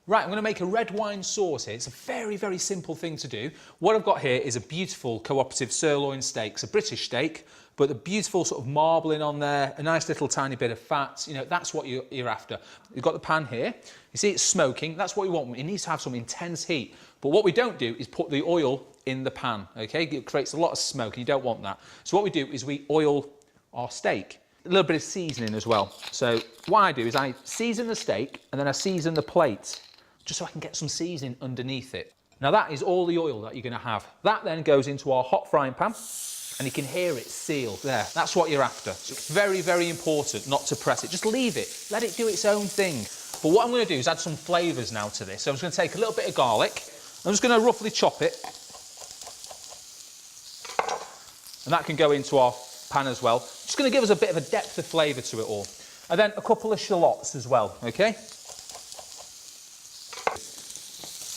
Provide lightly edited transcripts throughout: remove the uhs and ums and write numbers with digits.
Right, I'm going to make a red wine sauce here. It's a very, very simple thing to do. What I've got here is a beautiful cooperative sirloin steak. It's a British steak, but a beautiful sort of marbling on there, a nice little tiny bit of fat. You know, that's what you're after. You've got the pan here. You see it's smoking. That's what we want. It needs to have some intense heat. But what we don't do is put the oil in the pan, okay? It creates a lot of smoke and you don't want that. So what we do is we oil our steak. A little bit of seasoning as well. So what I do is I season the steak and then I season the plate, just so I can get some seasoning underneath it. Now that is all the oil that you're going to have. That then goes into our hot frying pan and you can hear it seal there. That's what you're after. So it's very, very important not to press it. Just leave it. Let it do its own thing. But what I'm going to do is add some flavours now to this. So I'm just going to take a little bit of garlic. I'm just going to roughly chop it. And that can go into our pan as well. Just going to give us a bit of a depth of flavour to it all. And then a couple of shallots as well, okay?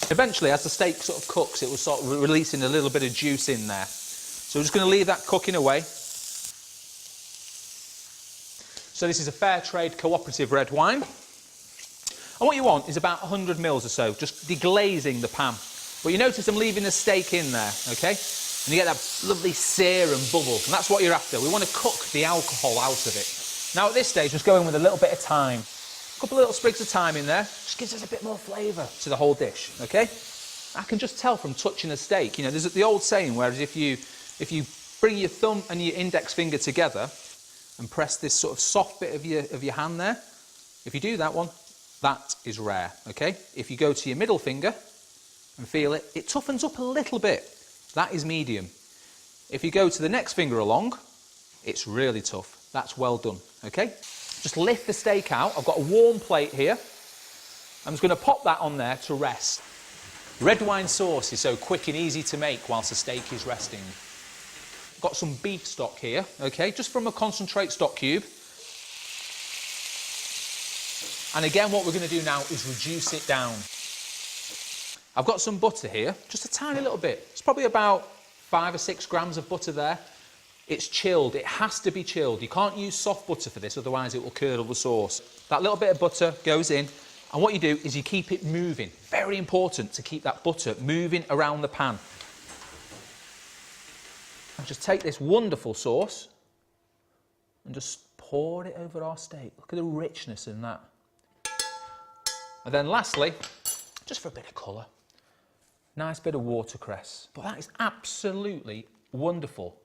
Eventually, as the steak sort of cooks, it will start releasing a little bit of juice in there. So we're just going to leave that cooking away. So this is a fair trade cooperative red wine. And what you want is about 100 mils or so, just deglazing the pan. But you notice I'm leaving the steak in there, okay? And you get that lovely sear and bubble, and that's what you're after. We want to cook the alcohol out of it. Now at this stage, just go in with a little bit of thyme. A couple of little sprigs of thyme in there, just gives us a bit more flavour to the whole dish, okay? I can just tell from touching the steak, you know, there's the old saying, whereas if you bring your thumb and your index finger together and press this sort of soft bit of your hand there, if you do that one, that is rare, okay? If you go to your middle finger and feel it, it toughens up a little bit. That is medium. If you go to the next finger along, it's really tough. That's well done, okay? Just lift the steak out. I've got a warm plate here. I'm just going to pop that on there to rest. Red wine sauce is so quick and easy to make whilst the steak is resting. I've got some beef stock here, okay, just from a concentrate stock cube. And again, what we're going to do now is reduce it down. I've got some butter here, just a tiny little bit. It's probably about 5 or 6 grams of butter there. It's chilled. It has to be chilled. You can't use soft butter for this, otherwise it will curdle the sauce. That little bit of butter goes in, and what you do is you keep it moving. Very important to keep that butter moving around the pan. And just take this wonderful sauce and just pour it over our steak. Look at the richness in that. And then lastly, just for a bit of colour, nice bit of watercress. But that is absolutely wonderful.